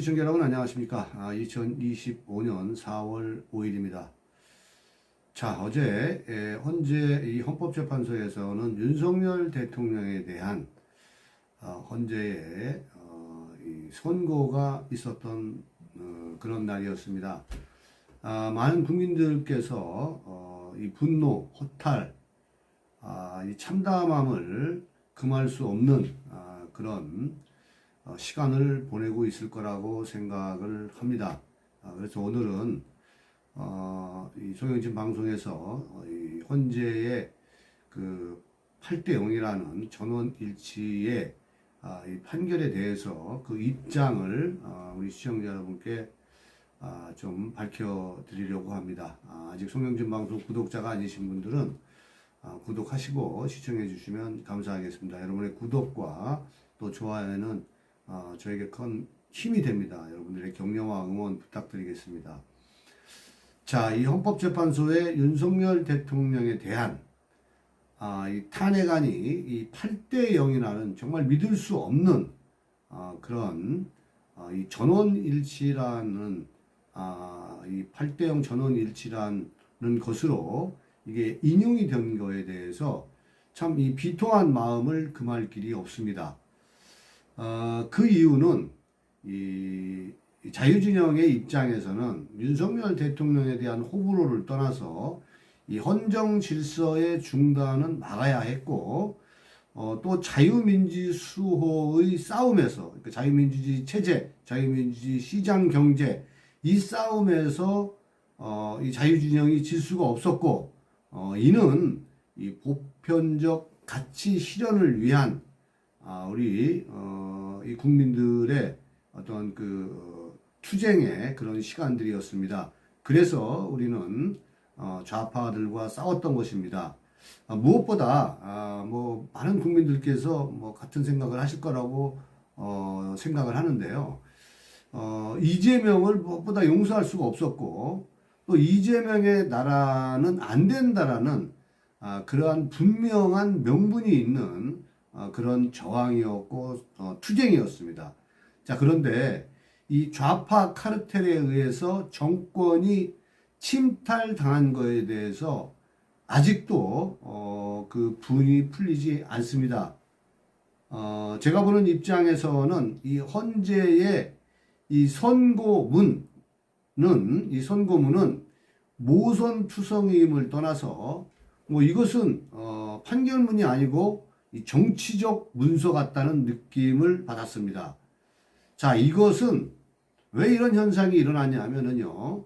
시청자 여러분 안녕하십니까. 2025년 4월 5일입니다. 자, 어제 헌재 이 헌법재판소에서는 윤석열 대통령에 대한 헌재의 이 선고가 있었던 그런 날이었습니다. 많은 국민들께서 이 분노, 허탈, 이 참담함을 금할 수 없는 그런 시간을 보내고 있을 거라고 생각을 합니다. 그래서 오늘은 이 송영진 방송에서 이 헌재의 그 8대 0이라는 전원일치의 이 판결에 대해서 그 입장을 우리 시청자 여러분께 좀 밝혀드리려고 합니다. 아직 송영진 방송 구독자가 아니신 분들은 구독하시고 시청해 주시면 감사하겠습니다. 여러분의 구독과 또 좋아요는 저에게 큰 힘이 됩니다. 여러분들의 격려와 응원 부탁드리겠습니다. 자, 이 헌법재판소의 윤석열 대통령에 대한 이 탄핵안이 이 8대 0이라는 정말 믿을 수 없는 그런 이 전원일치라는 이 8대 0 전원일치라는 것으로 이게 인용이 된 거에 대해서 참 이 비통한 마음을 금할 길이 없습니다. 그 이유는 이 자유진영의 입장에서는 윤석열 대통령에 대한 호불호를 떠나서 이 헌정 질서의 중단은 막아야 했고, 또 자유민주 수호의 싸움에서, 그러니까 자유민주주의 체제, 자유민주주의 시장 경제, 이 싸움에서 이 자유진영이 질 수가 없었고, 이는 이 보편적 가치 실현을 위한 우리 이 국민들의 어떤 그 투쟁의 그런 시간들이었습니다. 그래서 우리는 좌파들과 싸웠던 것입니다. 무엇보다 뭐 많은 국민들께서 뭐 같은 생각을 하실 거라고 생각을 하는데요. 이재명을 무엇보다 용서할 수가 없었고, 또 이재명의 나라는 안 된다라는 그러한 분명한 명분이 있는 그런 저항이었고 투쟁이었습니다. 자, 그런데 이 좌파 카르텔에 의해서 정권이 침탈당한 거에 대해서 아직도 그 분이 풀리지 않습니다. 제가 보는 입장에서는 이 헌재의 이 선고문은 모선투성임을 떠나서 뭐 이것은 판결문이 아니고 이 정치적 문서 같다는 느낌을 받았습니다. 자, 이것은 왜 이런 현상이 일어나냐면요,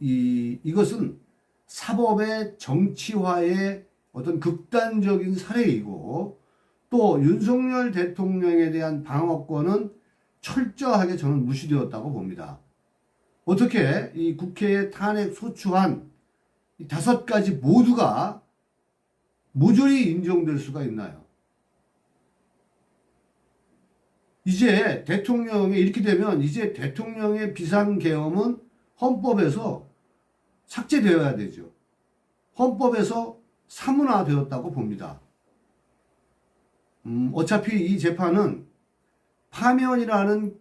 이것은 사법의 정치화의 어떤 극단적인 사례이고, 또 윤석열 대통령에 대한 방어권은 철저하게 저는 무시되었다고 봅니다. 어떻게 이 국회에 탄핵 소추한 이 5가지 모두가 모조리 인정될 수가 있나요? 이제 대통령이 이렇게 되면 이제 대통령의 비상계엄은 헌법에서 삭제되어야 되죠. 헌법에서 사문화되었다고 봅니다. 어차피 이 재판은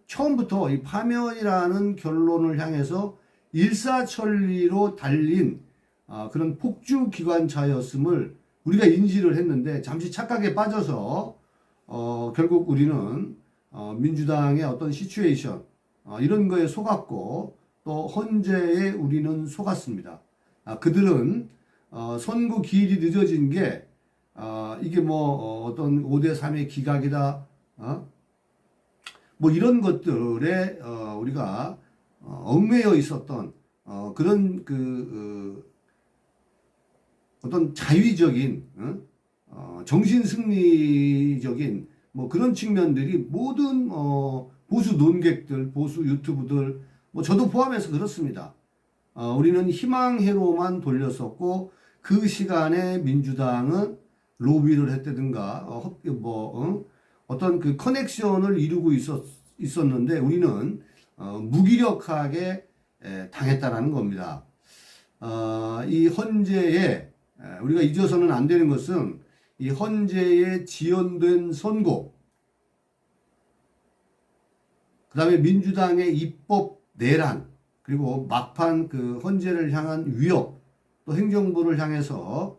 처음부터 이 파면이라는 결론을 향해서 일사천리로 달린 그런 폭주기관차였음을 우리가 인지를 했는데, 잠시 착각에 빠져서 결국 우리는 민주당의 어떤 시츄에이션 이런 거에 속았고, 또 헌재에 우리는 속았습니다. 그들은 선고 기일이 늦어진 게 이게 뭐 어떤 5대3의 기각이다, 뭐 이런 것들에 우리가 얽매여 있었던 그런 어떤 자위적인 정신승리적인 뭐 그런 측면들이 모든 보수 논객들, 보수 유튜브들, 뭐 저도 포함해서 그렇습니다. 우리는 희망회로만 돌렸었고, 그 시간에 민주당은 로비를 했다든가 어떤 그 커넥션을 이루고 있었는데 우리는 무기력하게 당했다라는 겁니다. 이 헌재에 우리가 잊어서는 안 되는 것은 이 헌재에 지연된 선고, 그 다음에 민주당의 입법 내란, 그리고 막판 그 헌재를 향한 위협, 또 행정부를 향해서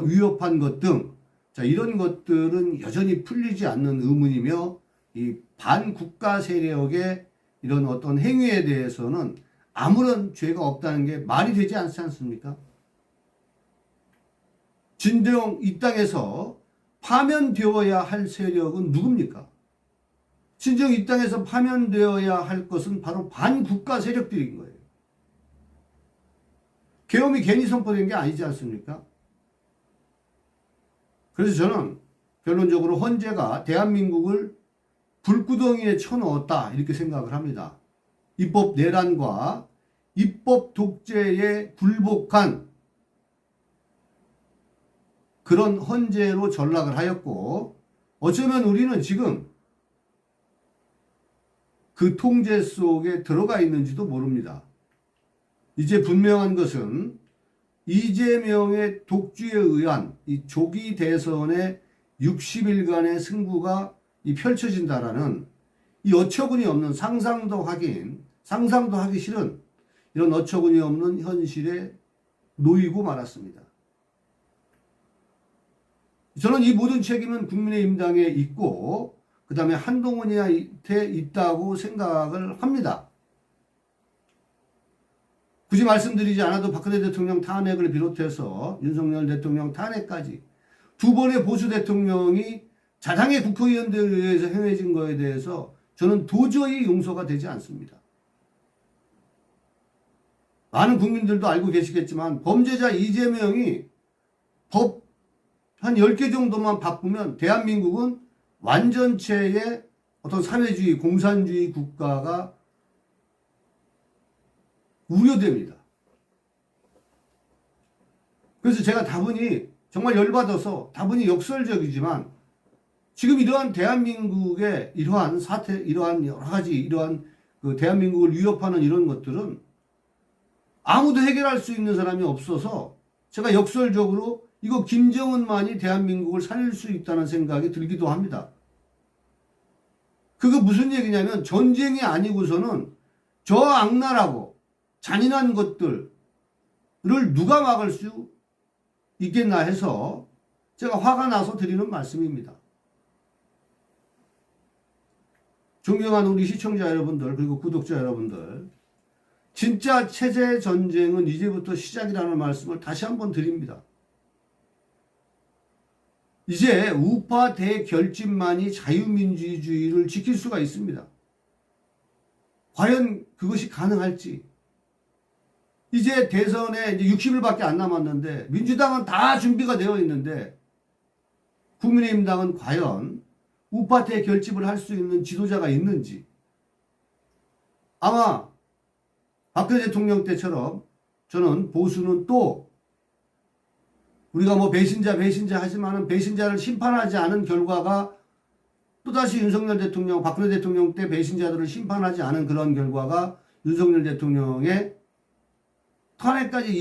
위협한 것 등, 자, 이런 것들은 여전히 풀리지 않는 의문이며, 이 반국가 세력의 이런 어떤 행위에 대해서는 아무런 죄가 없다는 게 말이 되지 않지 않습니까? 진정 이 땅에서 파면되어야 할 세력은 누굽니까? 진정 이 땅에서 파면되어야 할 것은 바로 반국가 세력들인 거예요. 계엄이 괜히 선포된 게 아니지 않습니까? 그래서 저는 결론적으로 헌재가 대한민국을 불구덩이에 쳐넣었다 이렇게 생각을 합니다. 입법 내란과 입법 독재에 굴복한 그런 헌재로 전락을 하였고, 어쩌면 우리는 지금 그 통제 속에 들어가 있는지도 모릅니다. 이제 분명한 것은 이재명의 독주에 의한 이 조기 대선의 60일간의 승부가 펼쳐진다라는 이 어처구니 없는 상상도 하기 싫은 이런 어처구니 없는 현실에 놓이고 말았습니다. 저는 이 모든 책임은 국민의힘당에 있고 그 다음에 한동훈한테 있다고 생각을 합니다. 굳이 말씀드리지 않아도 박근혜 대통령 탄핵을 비롯해서 윤석열 대통령 탄핵까지 두 번의 보수 대통령이 자당의 국회의원들에 의해서 행해진 거에 대해서 저는 도저히 용서가 되지 않습니다. 많은 국민들도 알고 계시겠지만 범죄자 이재명이 법 한 10개 정도만 바꾸면 대한민국은 완전체의 어떤 사회주의, 공산주의 국가가 우려됩니다. 그래서 제가 다분히 정말 열받아서 다분히 역설적이지만 지금 이러한 대한민국의 이러한 사태, 이러한 여러 가지 이러한 그 대한민국을 위협하는 이런 것들은 아무도 해결할 수 있는 사람이 없어서 제가 역설적으로 이거 김정은만이 대한민국을 살릴 수 있다는 생각이 들기도 합니다. 그거 무슨 얘기냐면 전쟁이 아니고서는 저 악랄하고 잔인한 것들을 누가 막을 수 있겠나 해서 제가 화가 나서 드리는 말씀입니다. 존경하는 우리 시청자 여러분들 그리고 구독자 여러분들, 진짜 체제 전쟁은 이제부터 시작이라는 말씀을 다시 한번 드립니다. 이제 우파 대결집만이 자유민주주의를 지킬 수가 있습니다. 과연 그것이 가능할지. 이제 대선에 이제 60일밖에 안 남았는데 민주당은 다 준비가 되어 있는데 국민의힘당은 과연 우파 대결집을 할 수 있는 지도자가 있는지. 아마 박근혜 대통령 때처럼 저는 보수는 또 우리가 뭐 배신자 하지만은 배신자를 심판하지 않은 결과가 또다시 윤석열 대통령, 박근혜 대통령 때 배신자들을 심판하지 않은 그런 결과가 윤석열 대통령의 탄핵까지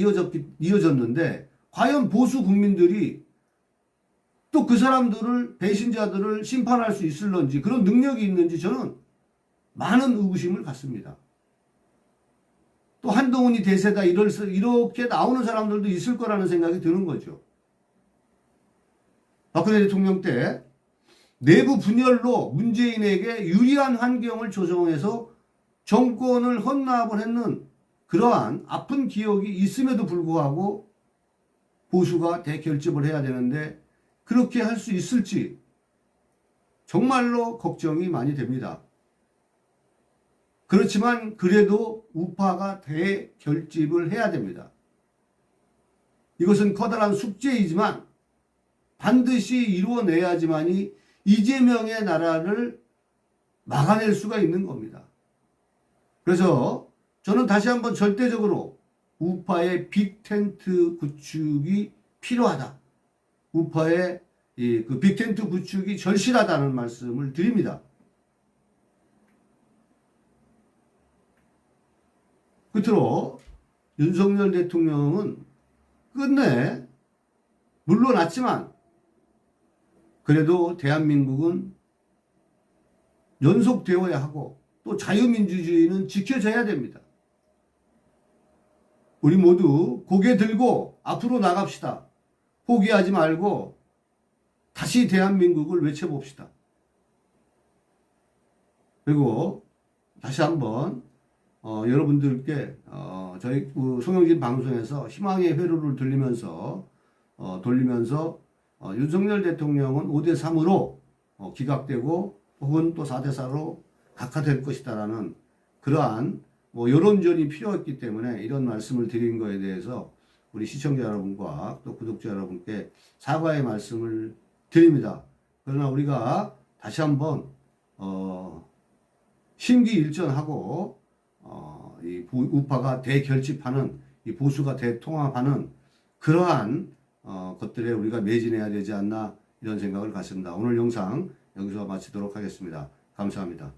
이어졌는데 과연 보수 국민들이 또 그 사람들을 배신자들을 심판할 수 있을런지 그런 능력이 있는지 저는 많은 의구심을 갖습니다. 또 한동훈이 대세다 이렇게 나오는 사람들도 있을 거라는 생각이 드는 거죠. 박근혜 대통령 때 내부 분열로 문재인에게 유리한 환경을 조성해서 정권을 헌납을 했는 그러한 아픈 기억이 있음에도 불구하고 보수가 대결집을 해야 되는데 그렇게 할 수 있을지 정말로 걱정이 많이 됩니다. 그렇지만 그래도 우파가 대결집을 해야 됩니다. 이것은 커다란 숙제이지만 반드시 이루어내야지만이 이재명의 나라를 막아낼 수가 있는 겁니다. 그래서 저는 다시 한번 절대적으로 우파의 빅텐트 구축이 필요하다. 우파의 그 빅텐트 구축이 절실하다는 말씀을 드립니다. 끝으로 윤석열 대통령은 끝내 물러났지만 그래도 대한민국은 연속되어야 하고 또 자유민주주의는 지켜져야 됩니다. 우리 모두 고개 들고 앞으로 나갑시다. 포기하지 말고 다시 대한민국을 외쳐봅시다. 그리고 다시 한번 여러분들께 저희 송영진 방송에서 희망의 회로를 돌리면서 윤석열 대통령은 5대3으로 기각되고 혹은 또 4대4로 각하될 것이다라는 그러한 여론전이 필요했기 때문에 이런 말씀을 드린 거에 대해서 우리 시청자 여러분과 또 구독자 여러분께 사과의 말씀을 드립니다. 그러나 우리가 다시 한번 심기일전하고 이 우파가 대결집하는 이 보수가 대통합하는 그러한 것들에 우리가 매진해야 되지 않나 이런 생각을 갖습니다. 오늘 영상 여기서 마치도록 하겠습니다. 감사합니다.